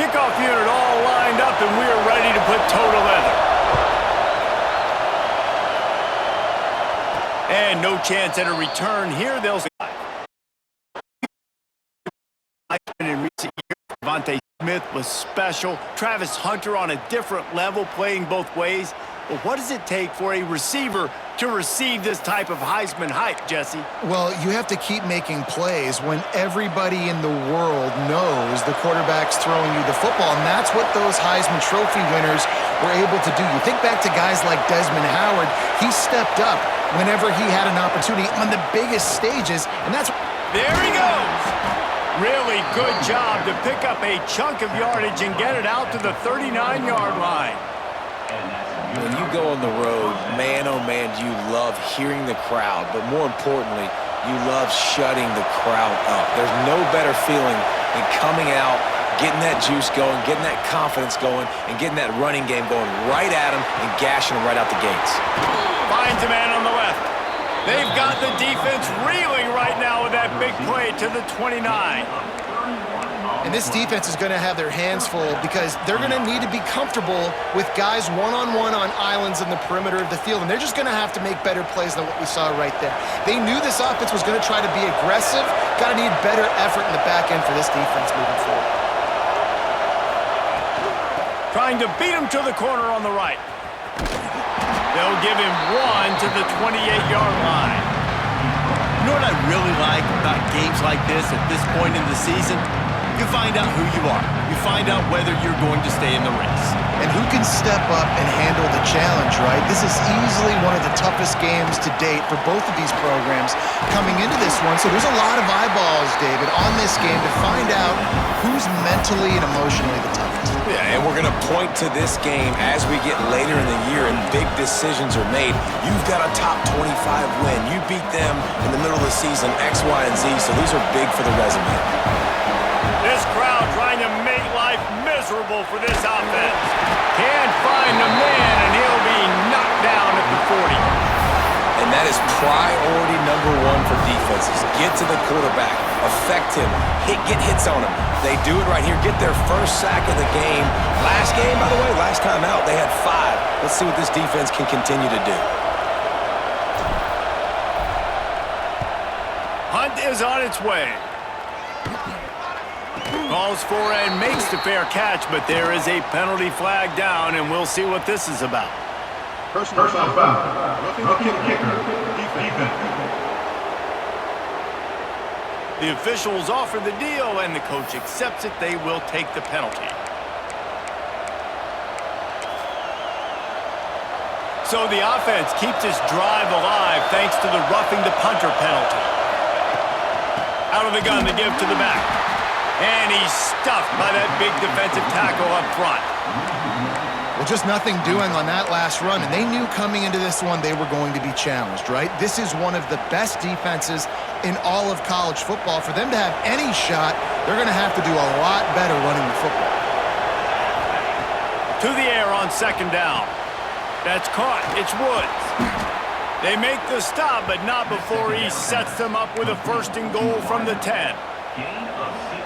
kickoff unit all lined up, and we are ready to put toe to leather. And no chance at a return here. They'll in recent years, Devontae Smith was special. Travis Hunter on a different level, playing both ways. But what does it take for a receiver to receive this type of Heisman hype, Jesse? Well, you have to keep making plays when everybody in the world knows the quarterback's throwing you the football, and that's what those Heisman Trophy winners were able to do. You think back to guys like Desmond Howard. He stepped up whenever he had an opportunity on the biggest stages, and that's... There he goes! Really good job to pick up a chunk of yardage and get it out to the 39-yard line. When you go on the road, man, oh man, do you love hearing the crowd, but more importantly, you love shutting the crowd up. There's no better feeling than coming out, getting that juice going, getting that confidence going, and getting that running game going right at them and gashing them right out the gates. Finds a man on the left. They've got the defense reeling right now with that big play to the 29. And this defense is going to have their hands full because they're going to need to be comfortable with guys one-on-one on islands in the perimeter of the field, and they're just going to have to make better plays than what we saw right there. They knew this offense was going to try to be aggressive. Got to need better effort in the back end for this defense moving forward. Trying to beat him to the corner on the right. They'll give him one to the 28-yard line. You know what I really like about games like this at this point in the season? You find out who you are. You find out whether you're going to stay in the race. And who can step up and handle the challenge, right? This is easily one of the toughest games to date for both of these programs coming into this one. So there's a lot of eyeballs, David, on this game to find out who's mentally and emotionally the toughest. Yeah, and we're going to point to this game as we get later in the year and big decisions are made. You've got a top 25 win. You beat them in the middle of the season, X, Y, and Z, so these are big for the resume. This crowd trying to make life miserable for this offense. Can't find the man, and he'll be knocked down at the 40. And that is priority number one for defenses. Get to the quarterback, affect him, get hits on him. They do it right here, get their first sack of the game. Last game, by the way, last time out, they had 5. Let's see what this defense can continue to do. Hunt is on its way. Calls for and makes the fair catch, but there is a penalty flag down, and we'll see what this is about. Personal foul. Roughing the kicker. Defense. The officials offer the deal, and the coach accepts it. They will take the penalty. So the offense keeps this drive alive thanks to the roughing the punter penalty. Out of the gun to give to the back. And he's stuffed by that big defensive tackle up front. Well, just nothing doing on that last run, and they knew coming into this one they were going to be challenged, right? This is one of the best defenses in all of college football. For them to have any shot, they're going to have to do a lot better running the football. To the air on second down. That's caught. It's Woods. They make the stop, but not before he sets them up with a first and goal from the 10.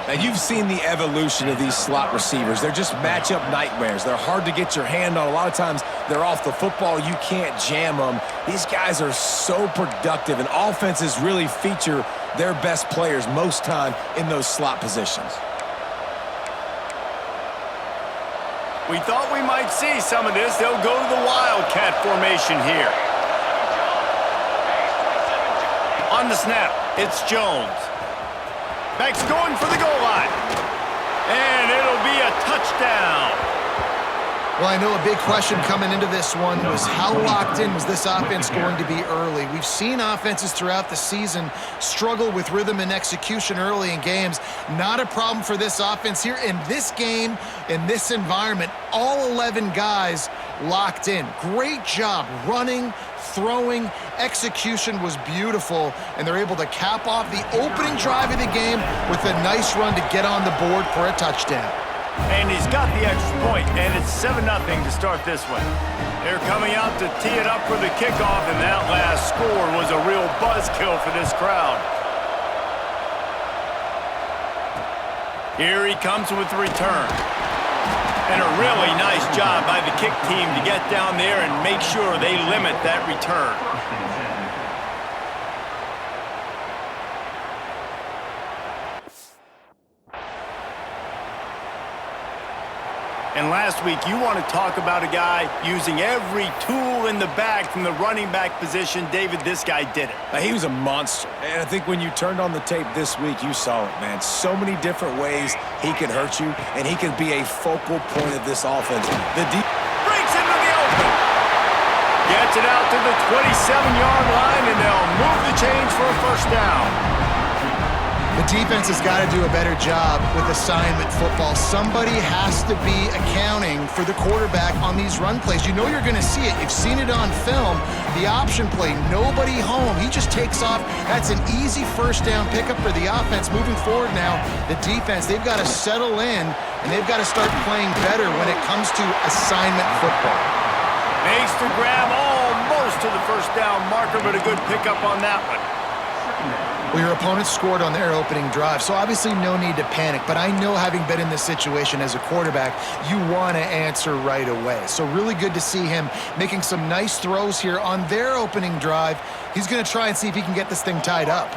Now, you've seen the evolution of these slot receivers. They're just matchup nightmares. They're hard to get your hand on. A lot of times, they're off the football. You can't jam them. These guys are so productive, and offenses really feature their best players most time in those slot positions. We thought we might see some of this. They'll go to the Wildcat formation here. On the snap, it's Jones. Back's going for the goal line. And it'll be a touchdown. Well, I know a big question coming into this one was how locked in was this offense going to be early? We've seen offenses throughout the season struggle with rhythm and execution early in games. Not a problem for this offense here. In this game, in this environment, all 11 guys locked in. Great job running, throwing, execution was beautiful, and they're able to cap off the opening drive of the game with a nice run to get on the board for a touchdown. And he's got the extra point, and it's 7-0 to start this one. They're coming out to tee it up for the kickoff, and that last score was a real buzzkill for this crowd. Here he comes with the return. And a really nice job by the kick team to get down there and make sure they limit that return. And last week, you want to talk about a guy using every tool in the bag from the running back position. David, this guy did it. He was a monster. And I think when you turned on the tape this week, you saw it, man. So many different ways he could hurt you, and he could be a focal point of this offense. The deep Breaks into the open. Gets it out to the 27-yard line, and they'll move the chains for a first down. The defense has got to do a better job with assignment football. Somebody has to be accounting for the quarterback on these run plays. You know you're going to see it. You've seen it on film. The option play, nobody home. He just takes off. That's an easy first down pickup for the offense. Moving forward now, the defense, they've got to settle in, and they've got to start playing better when it comes to assignment football. Makes the grab almost to the first down marker, but a good pickup on that one. Well, your opponent scored on their opening drive, so obviously no need to panic. But I know, having been in this situation as a quarterback, you want to answer right away. So really good to see him making some nice throws here on their opening drive. He's going to try and see if he can get this thing tied up.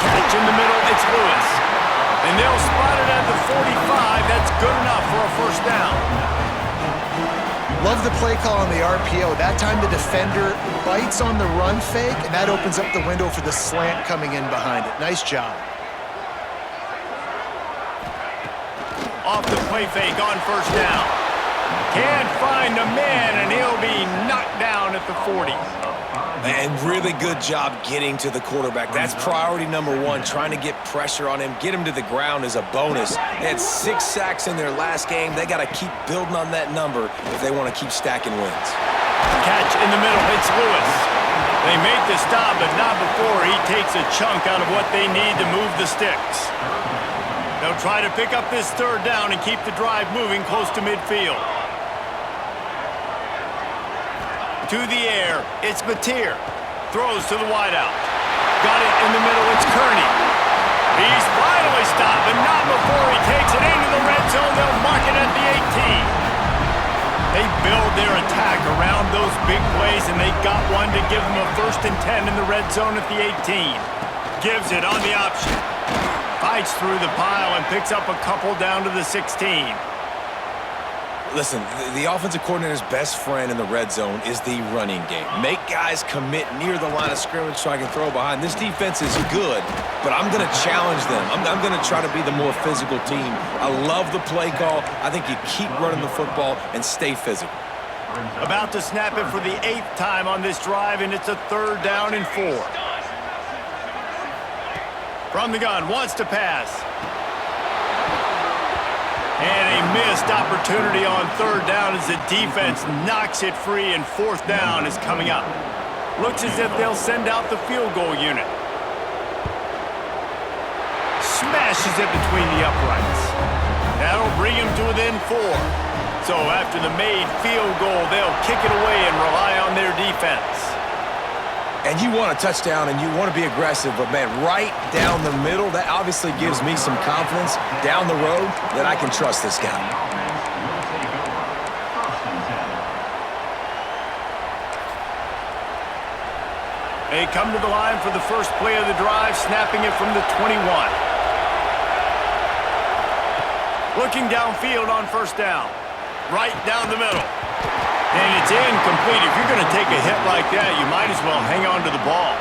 Catch in the middle, it's Lewis. And they'll spot it at the 45. That's good enough for a first down. Love the play call on the RPO. That time the defender bites on the run fake, and that opens up the window for the slant coming in behind it. Nice job. Off the play fake on first down. Can't find a man, and he'll be knocked down at the 40. And really good job getting to the quarterback. That's priority number one, trying to get pressure on him. Get him to the ground is a bonus. They had 6 sacks in their last game. They got to keep building on that number if they want to keep stacking wins. Catch in the middle, it's Lewis. They make the stop, but not before he takes a chunk out of what they need to move the sticks. They'll try to pick up this third down and keep the drive moving close to midfield. To the air, it's Mateer. Throws to the wideout. Got it in the middle, it's Kearney. He's finally stopped, but not before he takes it into the red zone. They'll mark it at the 18. They build their attack around those big plays, and they got one to give them a 1st and 10 in the red zone at the 18. Gives it on the option. Fights through the pile and picks up a couple down to the 16. Listen, the offensive coordinator's best friend in the red zone is the running game. Make guys commit near the line of scrimmage so I can throw behind. This defense is good, but I'm going to challenge them. I'm going to try to be the more physical team. I love the play call. I think you keep running the football and stay physical. About to snap it for the 8th time on this drive, and it's a 3rd down and 4. From the gun, wants to pass. And a missed opportunity on 3rd down as the defense knocks it free, and 4th down is coming up. Looks as if they'll send out the field goal unit. Smashes it between the uprights. That'll bring him to within 4. So after the made field goal, they'll kick it away and rely on their defense. And you want a touchdown and you want to be aggressive, but man, right down the middle, that obviously gives me some confidence down the road that I can trust this guy. They come to the line for the first play of the drive, snapping it from the 21. Looking downfield on first down. Right down the middle. And it's incomplete. If you're going to take a hit like that, you might as well hang on to the ball.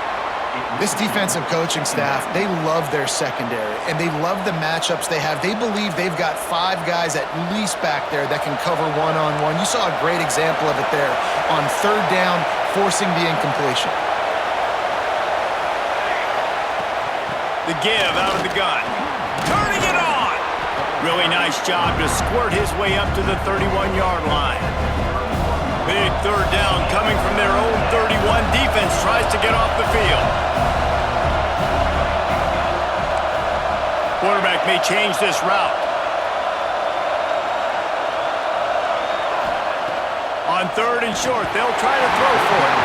This defensive coaching staff, they love their secondary, and they love the matchups they have. They believe they've got 5 guys at least back there that can cover one-on-one. You saw a great example of it there on 3rd down, forcing the incompletion. The give out of the gun. Turning it on! Really nice job to squirt his way up to the 31-yard line. Big 3rd down coming from their own 31. Defense tries to get off the field. Quarterback may change this route. On 3rd and short, they'll try to throw for it.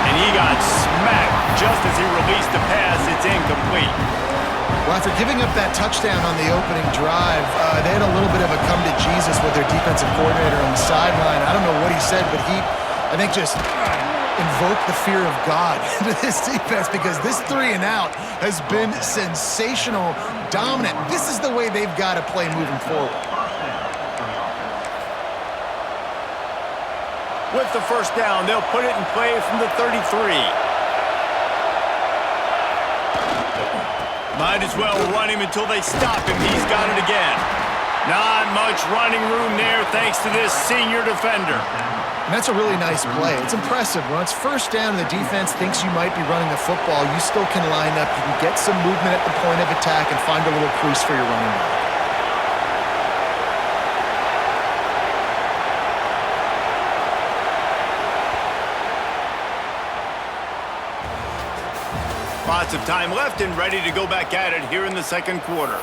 And he got smacked just as he released the pass. It's incomplete. Well, after giving up that touchdown on the opening drive, they had a little bit of a come to Jesus with their defensive coordinator on the sideline. I don't know what he said, but he, I think, just invoked the fear of God into this defense because this 3-and-out has been sensational, dominant. This is the way they've got to play moving forward. With the first down, they'll put it in play from the 33. Might as well run him until they stop him. He's got it again. Not much running room there thanks to this senior defender. And that's a really nice play. It's impressive. When it's first down and the defense thinks you might be running the football, you still can line up. You can get some movement at the point of attack and find a little crease for your running back. Lots of time left and ready to go back at it here in the second quarter.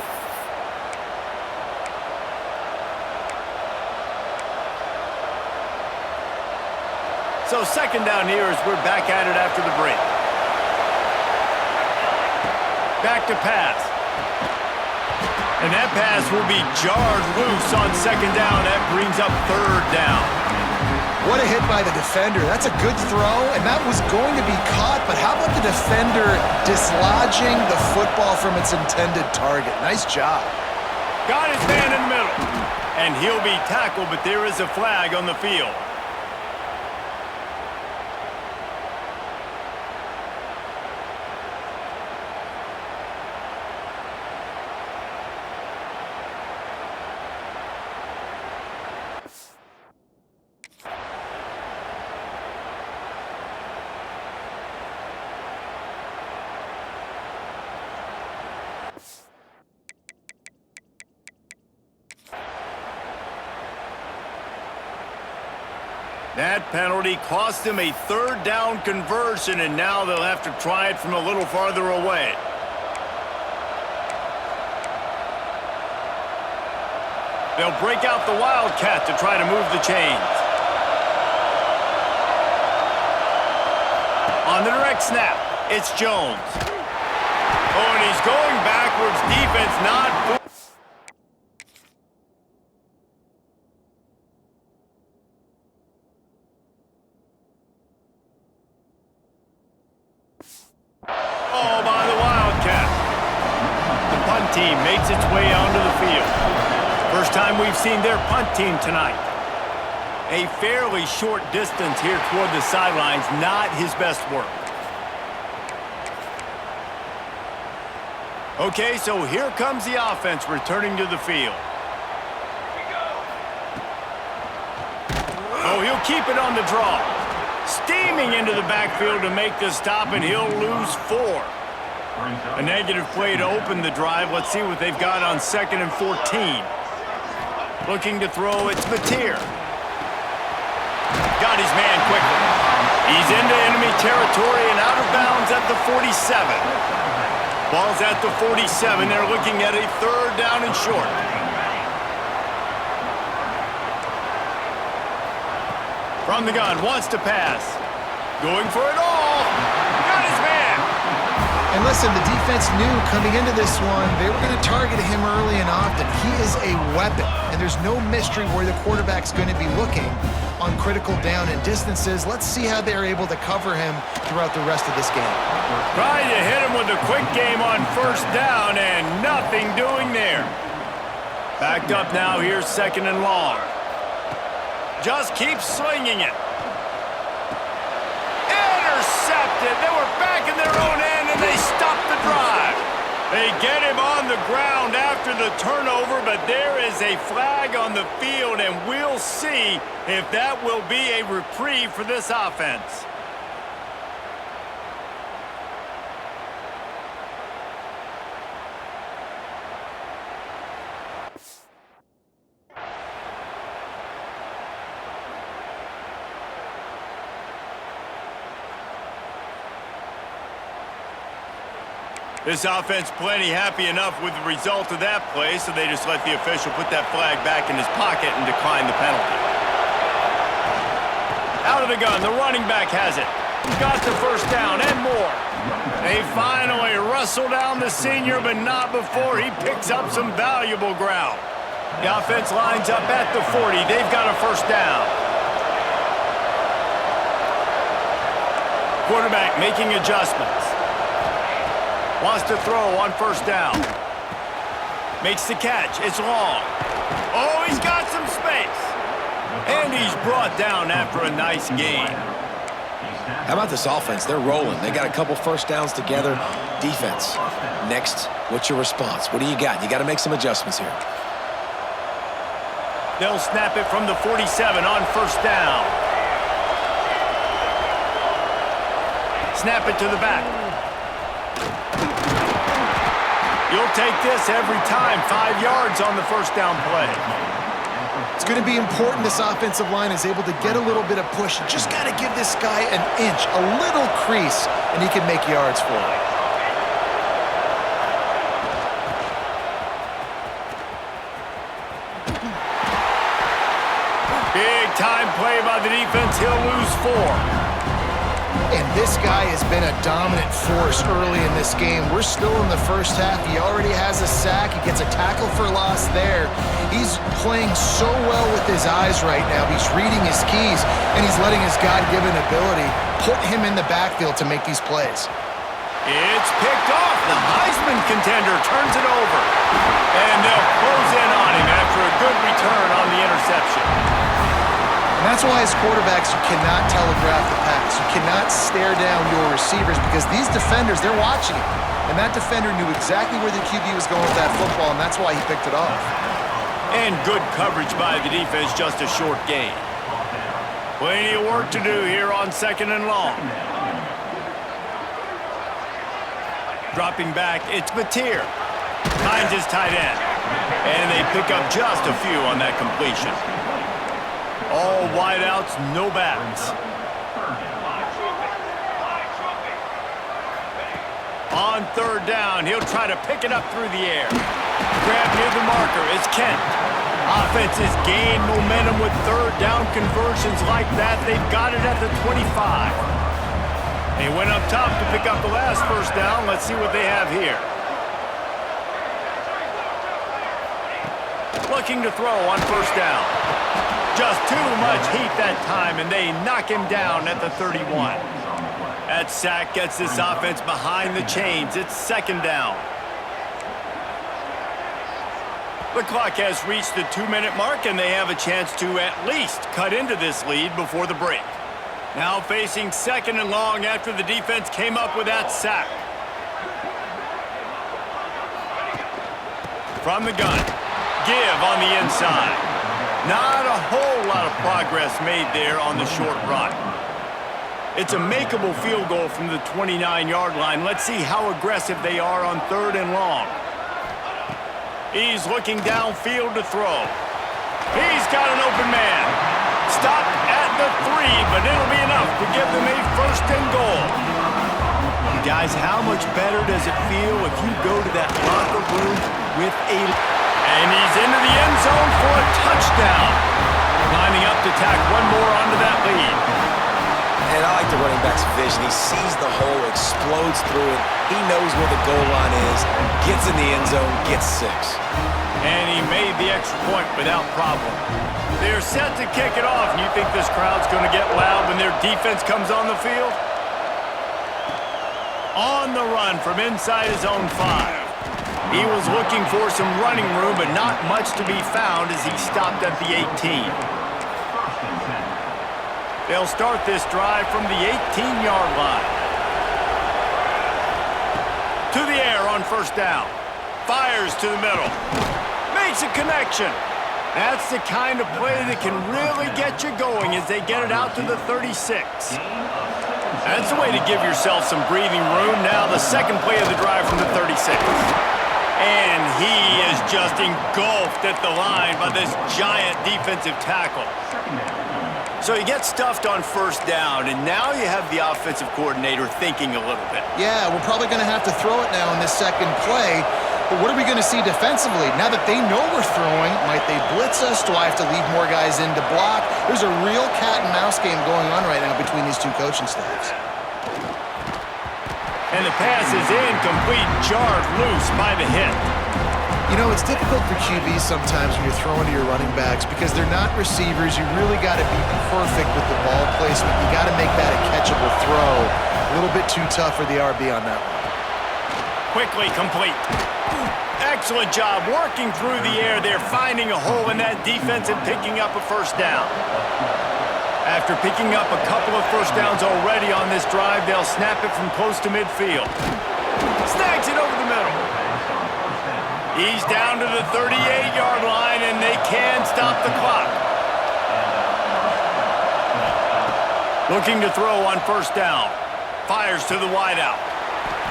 So second down here as we're back at it after the break. Back to pass. And that pass will be jarred loose on second down. That brings up third down. What a hit by the defender. That's a good throw, and that was going to be caught, but how about the defender dislodging the football from its intended target? Nice job. Got his man in the middle. And he'll be tackled, but there is a flag on the field. That penalty cost them a third down conversion, and now they'll have to try it from a little farther away. They'll break out the Wildcat to try to move the chains. On the direct snap, it's Jones. Oh, and he's going backwards. Defense not... Oh, by the Wildcat. The punt team makes its way onto the field. First time we've seen their punt team tonight. A fairly short distance here toward the sidelines, not his best work. Okay, so here comes the offense returning to the field. Oh, he'll keep it on the draw. Steaming into the backfield to make the stop, and he'll lose 4. A negative play to open the drive. Let's see what they've got on 2nd and 14. Looking to throw, it's Mateer. Got his man quickly. He's into enemy territory and out of bounds at the 47. Ball's at the 47. They're looking at a third down and short. From the gun, wants to pass. Going for it all. Got his man. And listen, the defense knew coming into this one, they were going to target him early and often. He is a weapon, and there's no mystery where the quarterback's going to be looking on critical down and distances. Let's see how they're able to cover him throughout the rest of this game. Trying to hit him with a quick game on first down, and nothing doing there. Backed up now, here's 2nd and long. Just keep swinging it. Intercepted. They were back in their own end, and they stopped the drive. They get him on the ground after the turnover, but there is a flag on the field, and we'll see if that will be a reprieve for this offense. This offense plenty happy enough with the result of that play, so they just let the official put that flag back in his pocket and decline the penalty. Out of the gun, the running back has it. Got the first down and more. They finally wrestle down the senior, but not before he picks up some valuable ground. The offense lines up at the 40. They've got a first down. Quarterback making adjustments. Wants to throw on first down. Makes the catch. It's long. Oh, he's got some space. And he's brought down after a nice gain. How about this offense? They're rolling. They got a couple first downs together. Defense. Next, what's your response? What do you got? You got to make some adjustments here. They'll snap it from the 47 on first down. Snap it to the back. You'll take this every time. 5 yards on the first down play. It's going to be important this offensive line is able to get a little bit of push. You just got to give this guy an inch, a little crease, and he can make yards for it. Big time play by the defense. He'll lose 4. And this guy has been a dominant force early in this game. We're still in the first half. He already has a sack. He gets a tackle for loss there. He's playing so well with his eyes right now. He's reading his keys, and he's letting his God-given ability put him in the backfield to make these plays. It's picked off. The Heisman contender turns it over. And they'll close in on him after a good return on the interception. And that's why as quarterbacks, you cannot telegraph the pass. You cannot stare down your receivers because these defenders, they're watching it. And that defender knew exactly where the QB was going with that football, and that's why he picked it off. And good coverage by the defense, just a short gain. Plenty of work to do here on second and long. Dropping back, it's Mateer. Finds his tight end. And they pick up just a few on that completion. All wideouts, no backs. On third down, he'll try to pick it up through the air. Grab near the marker, it's Kent. Offenses gain momentum with third down conversions like that. They've got it at the 25. They went up top to pick up the last first down. Let's see what they have here. Looking to throw on first down. Just too much heat that time, and they knock him down at the 31. That sack gets this offense behind the chains. It's second down. The clock has reached the 2-minute mark, and they have a chance to at least cut into this lead before the break. Now facing second and long after the defense came up with that sack. From the gun. Give on the inside. Not a whole lot of progress made there on the short run. It's a makeable field goal from the 29-yard line. Let's see how aggressive they are on third and long. He's looking downfield to throw. He's got an open man. Stopped at the 3, but it'll be enough to give them a first and goal. Guys, how much better does it feel if you go to that locker room with a... And he's into the end zone for a touchdown. Lining up to tack one more onto that lead. And I like the running back's vision. He sees the hole, explodes through it. He knows where the goal line is, gets in the end zone, gets 6. And he made the extra point without problem. They're set to kick it off, and you think this crowd's going to get loud when their defense comes on the field? On the run from inside his own 5. He was looking for some running room, but not much to be found as he stopped at the 18. They'll start this drive from the 18-yard line. To the air on first down. Fires to the middle. Makes a connection. That's the kind of play that can really get you going as they get it out to the 36. That's the way to give yourself some breathing room. Now the second play of the drive from the 36. And he is just engulfed at the line by this giant defensive tackle. So he gets stuffed on first down, and now you have the offensive coordinator thinking a little bit. Yeah, we're probably going to have to throw it now in this second play. But what are we going to see defensively? Now that they know we're throwing, might they blitz us? Do I have to leave more guys in to block? There's a real cat and mouse game going on right now between these two coaching staffs. And the pass is incomplete, jarred loose by the hit. You know, it's difficult for QBs sometimes when you're throwing to your running backs because they're not receivers. You really got to be perfect with the ball placement. You got to make that a catchable throw. A little bit too tough for the RB on that one. Quickly complete. Excellent job working through the air there, finding a hole in that defense and picking up a first down. After picking up a couple of first downs already on this drive, they'll snap it from close to midfield. Snags it over the middle. He's down to the 38-yard line, and they can stop the clock. Looking to throw on first down. Fires to the wideout.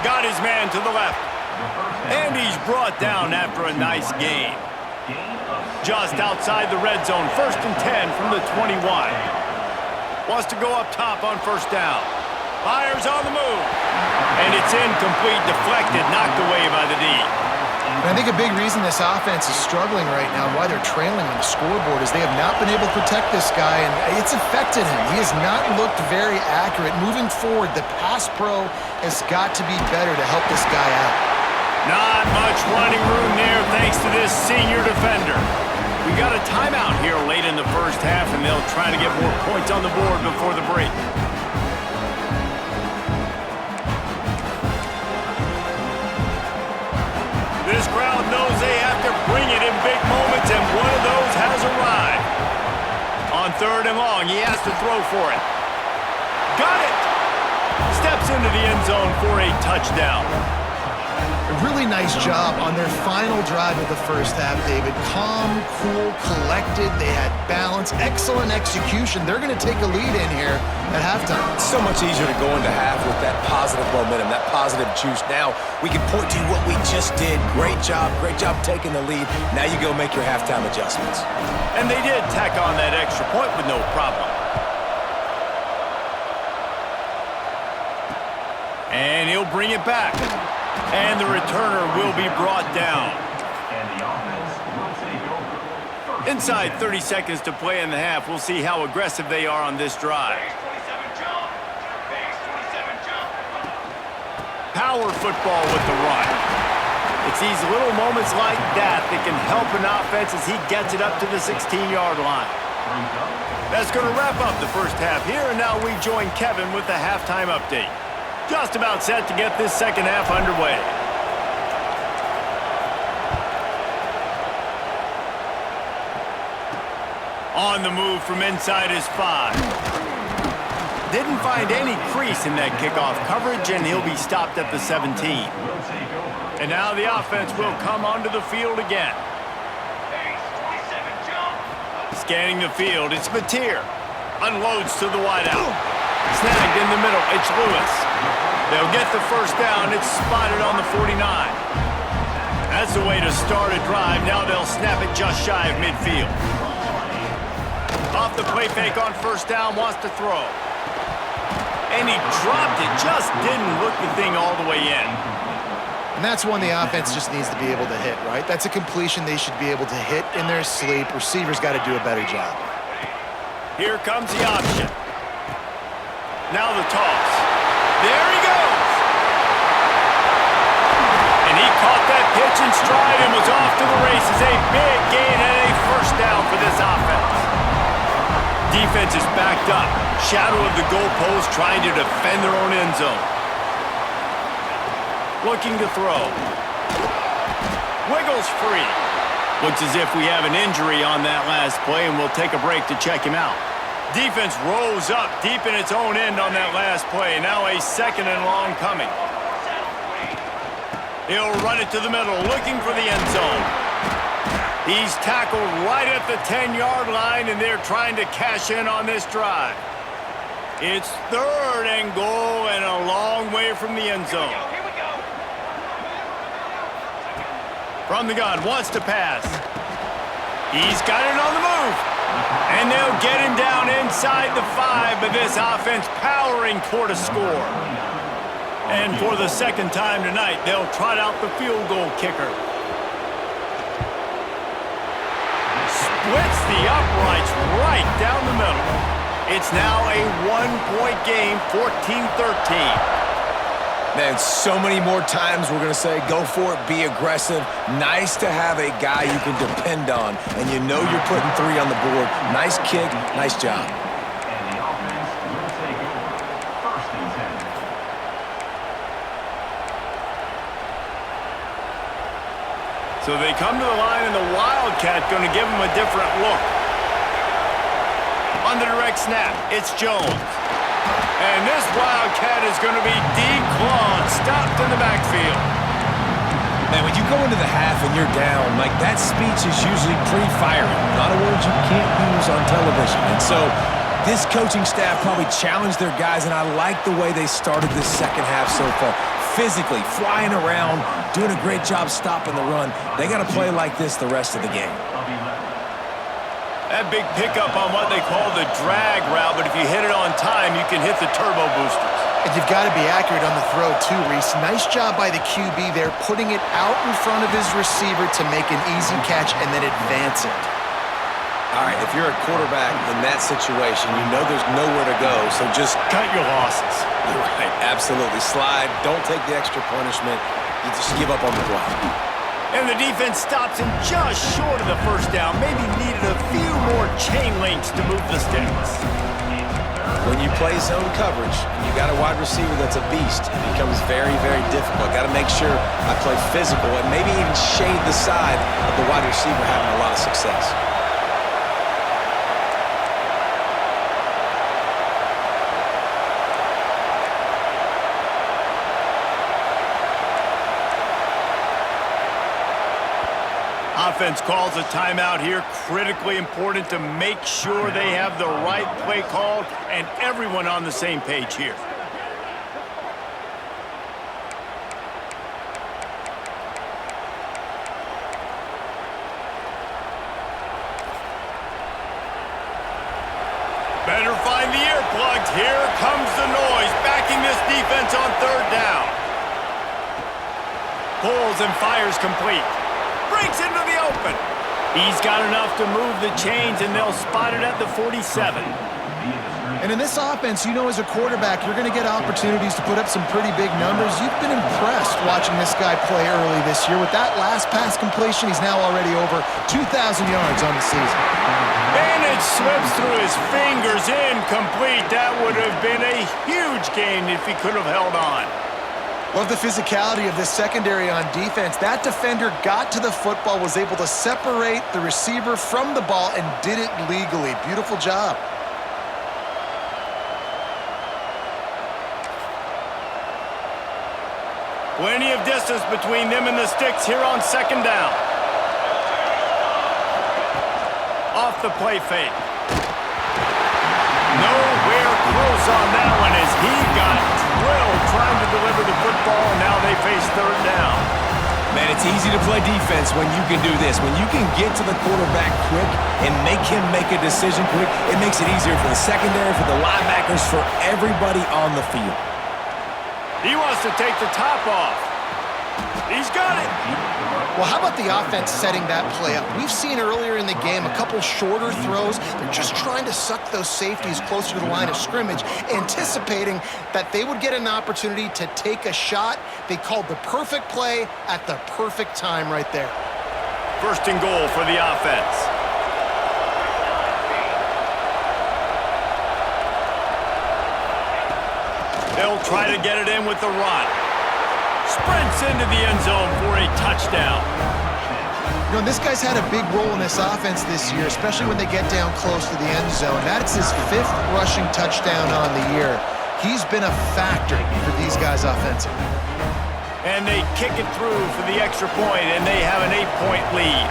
Got his man to the left. And he's brought down after a nice gain. Just outside the red zone, 1st and 10 from the 21. Wants to go up top on first down. Fires on the move. And it's incomplete, deflected, knocked away by the D. And I think a big reason this offense is struggling right now, why they're trailing on the scoreboard, is they have not been able to protect this guy, and it's affected him. He has not looked very accurate. Moving forward, the pass pro has got to be better to help this guy out. Not much running room there thanks to this senior defender. We got a timeout here late in the first half, and they'll try to get more points on the board before the break. This crowd knows they have to bring it in big moments, and one of those has arrived. On 3rd and long, he has to throw for it. Got it! Steps into the end zone for a touchdown. A really nice job on their final drive of the first half, David. Calm, cool, collected. They had balance, excellent execution. They're going to take a lead in here at halftime. It's so much easier to go into half with that positive momentum, that positive juice. Now we can point to what we just did. Great job taking the lead. Now you go make your halftime adjustments. And they did tack on that extra point with no problem. And he'll bring it back. And the returner will be brought down. Inside 30 seconds to play in the half. We'll see how aggressive they are on this drive. Power football with the run. It's these little moments like that that can help an offense as he gets it up to the 16-yard line. That's going to wrap up the first half here, and now we join Kevin with the halftime update. Just about set to get this second half underway. On the move from inside his 5. Didn't find any crease in that kickoff coverage, and he'll be stopped at the 17. And now the offense will come onto the field again. Scanning the field, it's Mateer. Unloads to the wideout. Snagged in the middle, it's Lewis. They'll get the first down. It's spotted on the 49. That's the way to start a drive. Now they'll snap it just shy of midfield. Off the play fake on first down, wants to throw. And he dropped it, just didn't look the thing all the way in. And that's one the offense just needs to be able to hit, right? That's a completion they should be able to hit in their sleep. Receivers got to do a better job. Here comes the option. Now the toss. There he goes. And he caught that pitch in stride and was off to the races. A big gain and a first down for this offense. Defense is backed up. Shadow of the goalpost trying to defend their own end zone. Looking to throw. Wiggles free. Looks as if we have an injury on that last play, and we'll take a break to check him out. Defense rose up deep in its own end on that last play. Now a 2nd and long coming. He'll run it to the middle, looking for the end zone. He's tackled right at the 10-yard line, and they're trying to cash in on this drive. It's 3rd and goal and a long way from the end zone. From the gun, wants to pass. He's got it on the move. And they'll get him down inside the 5, but this offense powering toward a score. And for the second time tonight, they'll trot out the field goal kicker. Splits the uprights right down the middle. It's now a one-point game, 14-13. Man, so many more times we're going to say, go for it, be aggressive. Nice to have a guy you can depend on, and you know you're putting 3 on the board. Nice kick, nice job. And the offense will take over. First and 10. So they come to the line, and the Wildcat going to give them a different look. On the direct snap, it's Jones. And this Wildcat is going to be declawed, stopped in the backfield. Man, when you go into the half and you're down, like that speech is usually pretty fiery. A lot of words you can't use on television. And so this coaching staff probably challenged their guys, and I like the way they started this second half so far. Physically, flying around, doing a great job stopping the run. They got to play like this the rest of the game. That big pickup on what they call the drag route, but if you hit it on time, you can hit the turbo boosters. And you've got to be accurate on the throw, too, Reese. Nice job by the QB there, putting it out in front of his receiver to make an easy catch and then advance it. All right, if you're a quarterback in that situation, you know there's nowhere to go, so just Cut your losses. You're right, absolutely. Slide, don't take the extra punishment. You just give up on the play. And the defense stops him just short of the first down. Maybe needed a few more chain links to move the sticks. When you play zone coverage and you got a wide receiver that's a beast, it becomes very, very difficult. Got to make sure I play physical and maybe even shade the side of the wide receiver having a lot of success. Offense calls a timeout here. Critically important to make sure they have the right play called and everyone on the same page here. Better find the earplugs. Here comes the noise, backing this defense on third down. Pulls and fires complete. Breaks into the open. He's got enough to move the chains, and they'll spot it at the 47. And in this offense, you know as a quarterback, you're going to get opportunities to put up some pretty big numbers. You've been impressed watching this guy play early this year. With that last pass completion, he's now already over 2,000 yards on the season. And it slips through his fingers, incomplete. That would have been a huge gain if he could have held on. Love the physicality of this secondary on defense. That defender got to the football, was able to separate the receiver from the ball, and did it legally. Beautiful job. Plenty of distance between them and the sticks here on second down. Off the play fake. Nowhere close on that one as he got drilled trying to deliver the football, and now they face third down. Man, it's easy to play defense when you can do this. When you can get to the quarterback quick and make him make a decision quick, it makes it easier for the secondary, for the linebackers, for everybody on the field. He wants to take the top off. He's got it. Well, how about the offense setting that play up? We've seen earlier in the game a couple shorter throws. They're just trying to suck those safeties closer to the line of scrimmage, anticipating that they would get an opportunity to take a shot. They called the perfect play at the perfect time right there. First and goal for the offense. They'll try to get it in with the run. Sprints into the end zone for a touchdown. You know, this guy's had a big role in this offense this year, especially when they get down close to the end zone. That's his 5th rushing touchdown on the year. He's been a factor for these guys offensively. And they kick it through for the extra point, and they have an 8-point lead.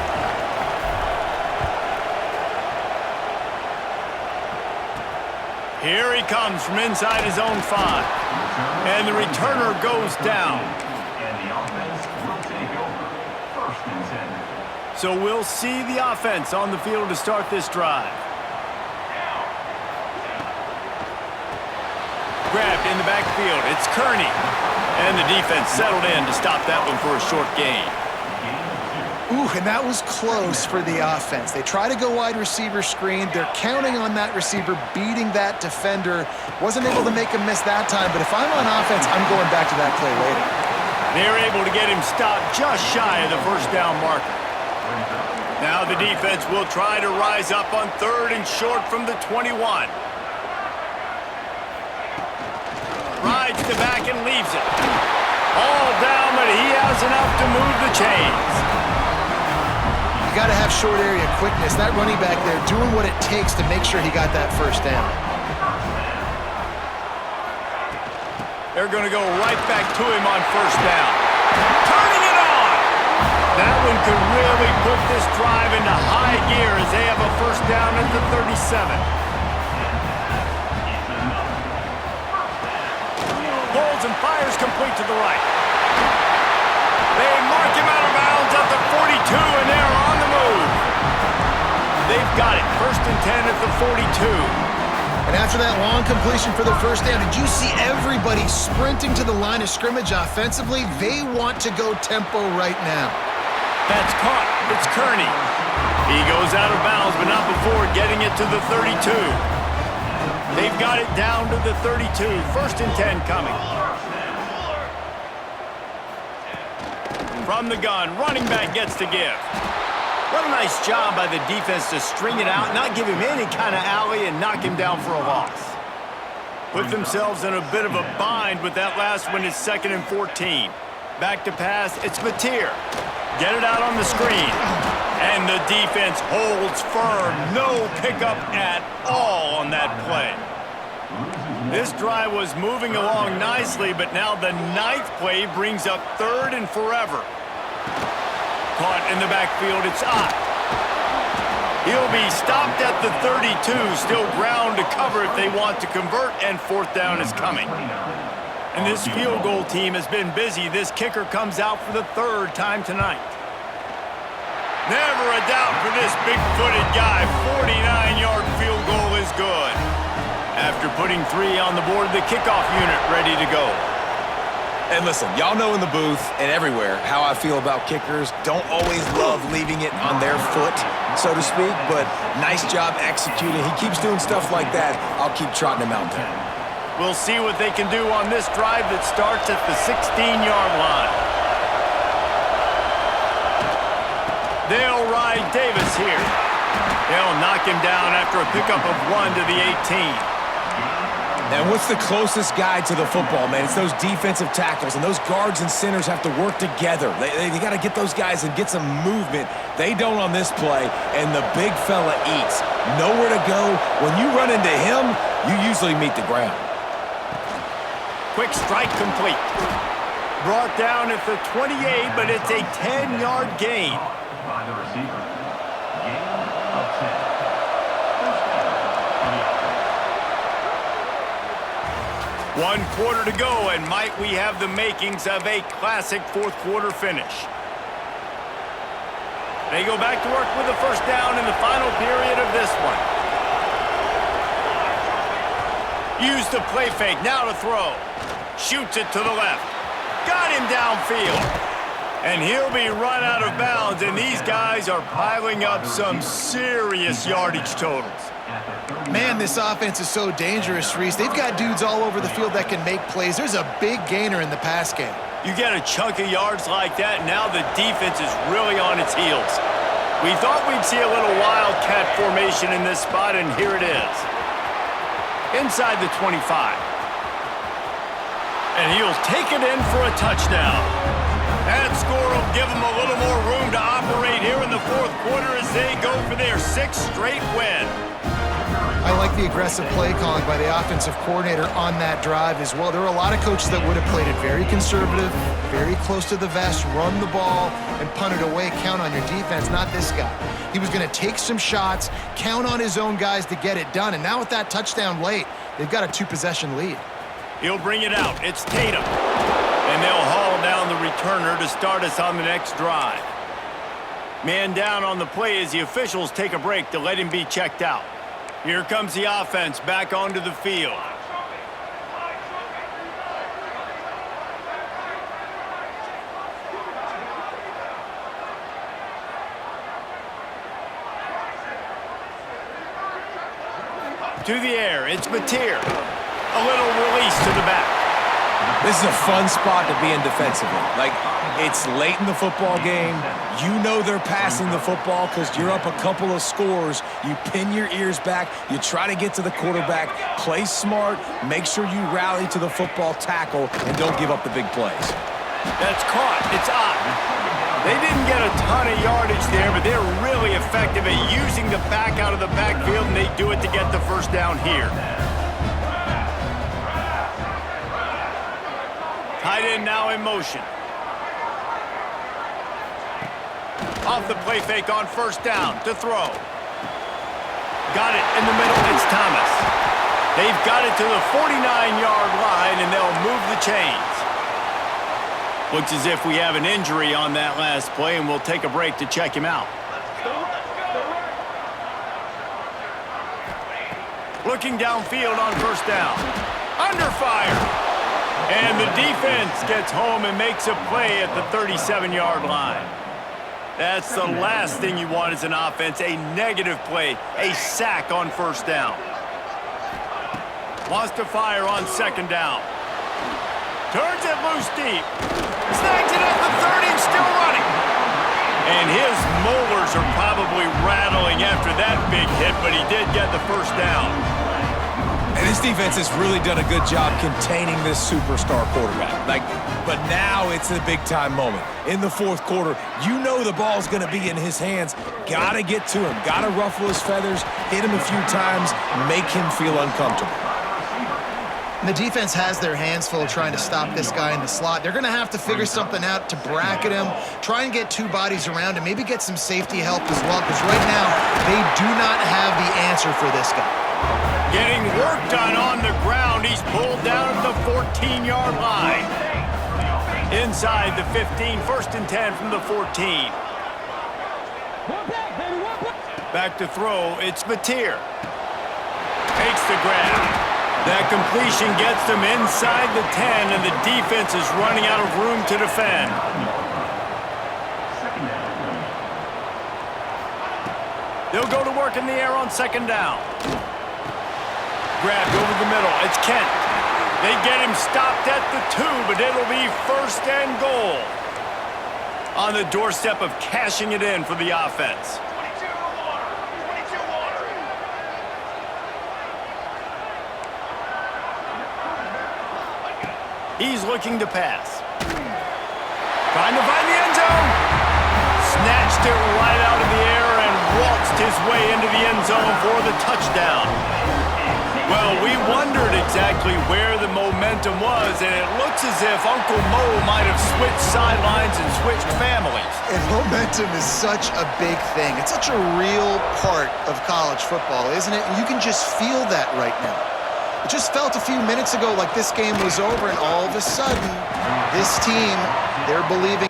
Here he comes from inside his own 5. And the returner goes down. And the offense will take over. First and 10. So we'll see the offense on the field to start this drive. Grabbed in the backfield. It's Kearney. And the defense settled in to stop that one for a short gain. Ooh, and that was close for the offense. They try to go wide receiver screen. They're counting on that receiver beating that defender. Wasn't able to make him miss that time, but if I'm on offense, I'm going back to that play later. They're able to get him stopped just shy of the first down marker. Now the defense will try to rise up on 3rd and short from the 21. Rides the back and leaves it. All down, but he has enough to move the chains. You got to have short area quickness. That running back there doing what it takes to make sure he got that first down. They're going to go right back to him on 1st down. Turning it on! That one could really put this drive into high gear as they have a 1st down at the 37. Pulls and fires complete to the right. They mark him out of bounds at the 42, and they're on the move. They've got it. 1st and 10 at the 42. And after that long completion for the first down, did you see everybody sprinting to the line of scrimmage offensively? They want to go tempo right now. That's caught. It's Kearney. He goes out of bounds, but not before getting it to the 32. They've got it down to the 32. 1st and 10 coming. From the gun, running back gets to give. What a nice job by the defense to string it out, not give him any kind of alley, and knock him down for a loss. Put themselves in a bit of a bind with that last one. It's 2nd and 14. Back to pass, it's Mateer. Get it out on the screen. And the defense holds firm. No pickup at all on that play. This drive was moving along nicely, but now the 9th play brings up 3rd and forever. Caught in the backfield, it's Ott. He'll be stopped at the 32, still ground to cover if they want to convert, and 4th down is coming. And this field goal team has been busy. This kicker comes out for the 3rd time tonight. Never a doubt for this big-footed guy. 49-yard field goal is good. After putting 3 on the board, the kickoff unit ready to go. And listen, y'all know in the booth and everywhere how I feel about kickers. Don't always love leaving it on their foot, so to speak, but nice job executing. He keeps doing stuff like that. I'll keep trotting him out there. We'll see what they can do on this drive that starts at the 16-yard line. They'll ride Davis here. They'll knock him down after a pickup of 1 to the 18. And what's the closest guy to the football, man? It's those defensive tackles, and those guards and centers have to work together. They got to get those guys and get some movement. They don't on this play, and the big fella eats. Nowhere to go. When you run into him, you usually meet the ground. Quick strike complete. Brought down at the 28, but it's a 10-yard gain. By the receiver. Gain of 10. 1 quarter to go, and might we have the makings of a classic 4th quarter finish. They go back to work with the 1st down in the final period of this one. Use the play fake, now to throw. Shoots it to the left. Got him downfield. And he'll be run out of bounds, and these guys are piling up some serious yardage totals. Man, this offense is so dangerous, Reese. They've got dudes all over the field that can make plays. There's a big gainer in the pass game. You get a chunk of yards like that, now the defense is really on its heels. We thought we'd see a little wildcat formation in this spot, and here it is. Inside the 25. And he'll take it in for a touchdown. That score will give them a little more room to operate here in the 4th quarter as they go for their 6th straight win. I like the aggressive play calling by the offensive coordinator on that drive as well. There are a lot of coaches that would have played it very conservative, very close to the vest, run the ball, and punt it away, count on your defense, not this guy. He was going to take some shots, count on his own guys to get it done, and now with that touchdown late, they've got a 2-possession lead. He'll bring it out. It's Tatum. And they'll haul down the returner to start us on the next drive. Man down on the play as the officials take a break to let him be checked out. Here comes the offense back onto the field. To the air, it's Mateer. A little release to the back. This is a fun spot to be in defensively. Like, it's late in the football game. You know they're passing the football because you're up a couple of scores. You pin your ears back. You try to get to the quarterback. Play smart. Make sure you rally to the football tackle and don't give up the big plays. That's caught. It's up. They didn't get a ton of yardage there, but they're really effective at using the back out of the backfield, and they do it to get the first down here. Tight end now in motion. Off the play fake on first down to throw. Got it in the middle. It's Thomas. They've got it to the 49-yard line, and they'll move the chains. Looks as if we have an injury on that last play, and we'll take a break to check him out. Looking downfield on first down. Under fire. And the defense gets home and makes a play at the 37-yard line. That's the last thing you want as an offense, a negative play, a sack on first down. Wants to fire on second down. Turns it loose deep. Snags it at the 30 and still running. And his molars are probably rattling after that big hit, but he did get the first down. And this defense has really done a good job containing this superstar quarterback. But now it's a big-time moment. In the fourth quarter, you know the ball's going to be in his hands. Got to get to him. Got to ruffle his feathers, hit him a few times, make him feel uncomfortable. And the defense has their hands full trying to stop this guy in the slot. They're going to have to figure something out to bracket him, try and get two bodies around him, maybe get some safety help as well, because right now they do not have the answer for this guy. Getting work done on the ground. He's pulled down at the 14-yard line. Inside the 15, first and 10 from the 14. Back to throw, it's Mateer. Takes the grab. That completion gets them inside the 10, and the defense is running out of room to defend. They'll go to work in the air on second down. Grabbed over the middle. It's Kent. They get him stopped at the 2, but it'll be first and goal. On the doorstep of cashing it in for the offense. He's looking to pass. Trying to find the end zone. Snatched it right out of the air and waltzed his way into the end zone for the touchdown. Well, we wondered exactly where the momentum was, and it looks as if Uncle Mo might have switched sidelines and switched families. And momentum is such a big thing. It's such a real part of college football, isn't it? And you can just feel that right now. It just felt a few minutes ago like this game was over, and all of a sudden, this team, they're believing.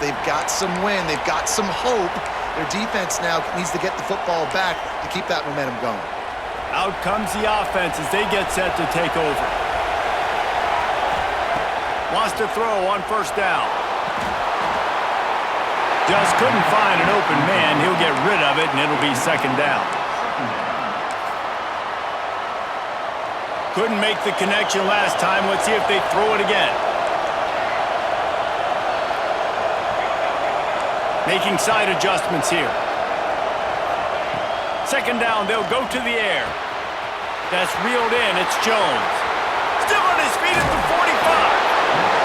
They've got some wind. They've got some hope. Their defense now needs to get the football back to keep that momentum going. Out comes the offense as they get set to take over. Wants to throw on first down. Just couldn't find an open man. He'll get rid of it, and it'll be second down. Couldn't make the connection last time. Let's see if they throw it again. Making side adjustments here. Second down, they'll go to the air. That's reeled in, it's Jones. Still on his feet at the 45.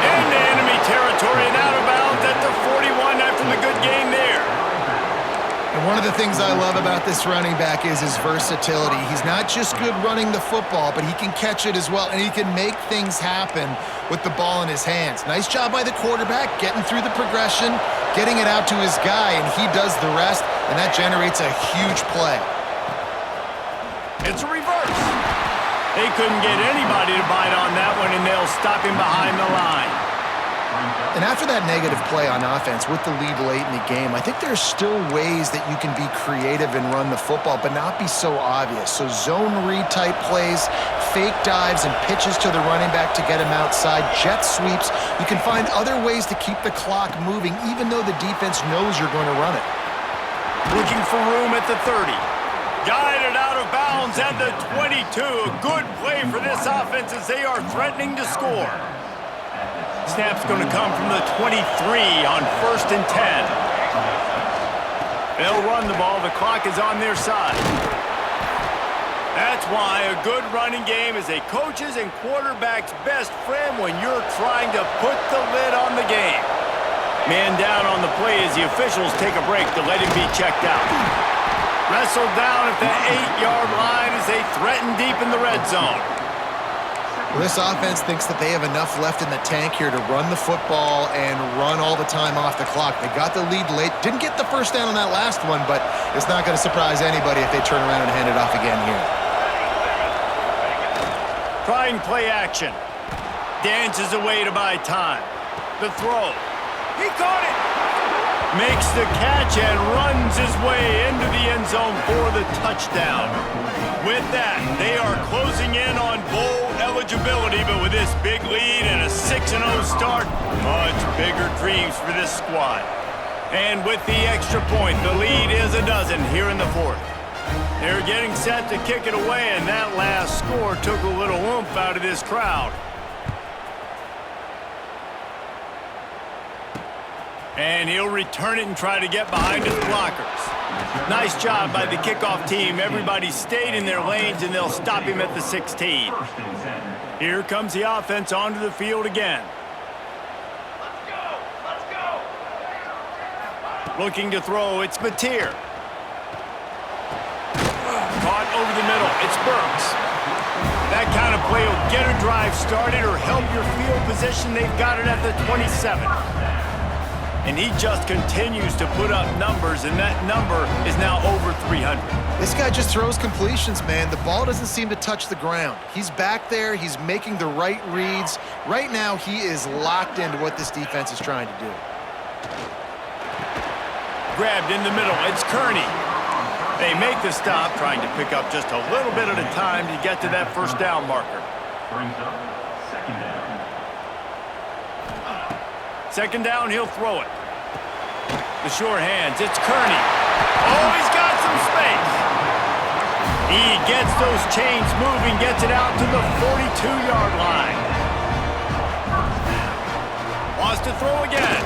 Into enemy territory and out of bounds at the 41 after the good gain there. And one of the things I love about this running back is his versatility. He's not just good running the football, but he can catch it as well, and he can make things happen with the ball in his hands. Nice job by the quarterback, getting through the progression, getting it out to his guy, and he does the rest, and that generates a huge play. It's a reverse. They couldn't get anybody to bite on that one, and they'll stop him behind the line. And after that negative play on offense with the lead late in the game, I think there's still ways that you can be creative and run the football, but not be so obvious. So zone read type plays, fake dives and pitches to the running back to get him outside, jet sweeps. You can find other ways to keep the clock moving even though the defense knows you're going to run it. Looking for room at the 30. Guided out of bounds at the 22. A good play for this offense as they are threatening to score. Snap's going to come from the 23 on 1st and 10. They'll run the ball. The clock is on their side. That's why a good running game is a coach's and quarterback's best friend when you're trying to put the lid on the game. Man down on the play as the officials take a break to let him be checked out. Wrestled down at the 8-yard line as they threaten deep in the red zone. Well, this offense thinks that they have enough left in the tank here to run the football and run all the time off the clock. They got the lead late. Didn't get the first down on that last one, but it's not going to surprise anybody if they turn around and hand it off again here. Trying play action. Dances away to buy time. The throw. He caught it. Makes the catch and runs his way into the end zone for the touchdown. With that, they are closing in on bowl eligibility, but with this big lead and a 6-0 start, much bigger dreams for this squad. And with the extra point, the lead is a dozen here in the 4th. They're getting set to kick it away, and that last score took a little oomph out of this crowd. And he'll return it and try to get behind his blockers. Nice job by the kickoff team. Everybody stayed in their lanes, and they'll stop him at the 16. Here comes the offense onto the field again. Let's go. Looking to throw, it's Mateer. Caught over the middle, it's Burks. That kind of play will get a drive started or help your field position. They've got it at the 27. And he just continues to put up numbers, and that number is now over 300. This guy just throws completions, man. The ball doesn't seem to touch the ground. He's back there. He's making the right reads. Right now, he is locked into what this defense is trying to do. Grabbed in the middle. It's Kearney. They make the stop, trying to pick up just a little bit at a time to get to that first down marker. Brings up second down. Second down, he'll throw it. The sure hands, it's Kearney. Oh, he's got some space. He gets those chains moving, gets it out to the 42-yard line. Wants to throw again.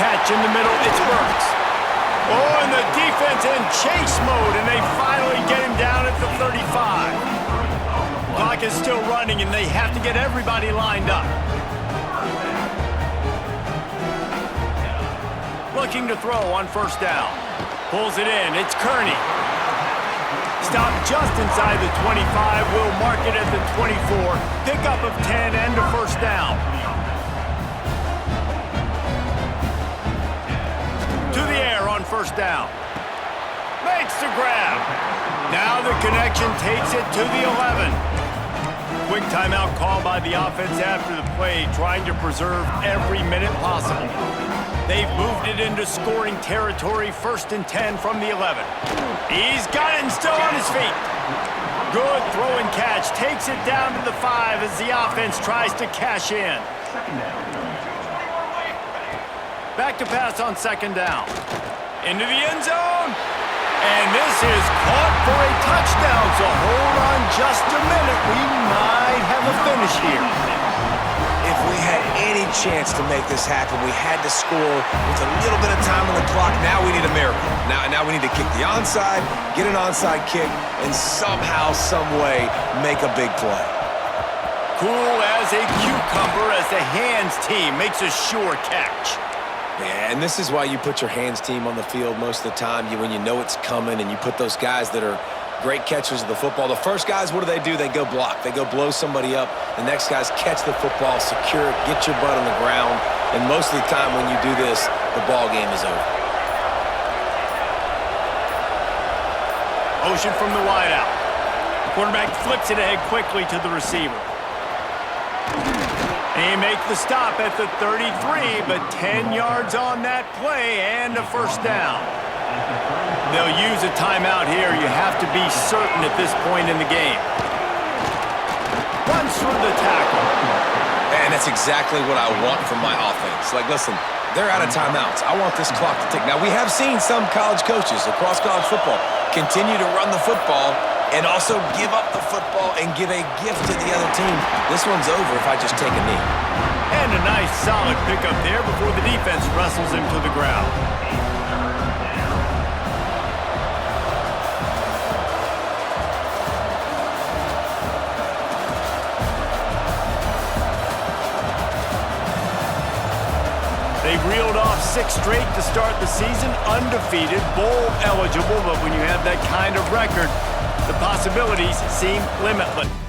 Catch in the middle, it's Burks. Oh, and the defense in chase mode, and they finally get him down at the 35. Clock is still running, and they have to get everybody lined up. Looking to throw on first down. Pulls it in. It's Kearney. Stopped just inside the 25. Will mark it at the 24. Pickup of 10 and a first down. To the air on first down. Makes the grab. Now the connection takes it to the 11. Quick timeout call by the offense after the play, trying to preserve every minute possible. They've moved it into scoring territory, 1st and 10 from the 11. He's got it and still on his feet. Good throw and catch. Takes it down to the 5 as the offense tries to cash in. Back to pass on second down. Into the end zone. And this is caught for a touchdown. So hold on just a minute. We might have a finish here. If we had any chance to make this happen, we had to score with a little bit of time on the clock. Now we need a miracle. Now we need to kick the onside, get an onside kick, and somehow, some way, make a big play. Cool as a cucumber as the hands team makes a sure catch. Yeah, and this is why you put your hands team on the field most of the time. When you know it's coming, and you put those guys that are great catchers of the football. The first guys, what do? They go block. They go blow somebody up. The next guys catch the football, secure it, get your butt on the ground. And most of the time when you do this, the ball game is over. Motion from the wideout. The quarterback flips it ahead quickly to the receiver. They make the stop at the 33, but 10 yards on that play and a first down. They'll use a timeout here. You have to be certain at this point in the game. Runs through the tackle. And that's exactly what I want from my offense. Like, listen, they're out of timeouts. I want this clock to tick. Now, we have seen some college coaches across college football continue to run the football and also give up the football and give a gift to the other team. This one's over if I just take a knee. And a nice solid pickup there before the defense wrestles him to the ground. They reeled off 6 straight to start the season, undefeated, bowl eligible, but when you have that kind of record, the possibilities seem limitless.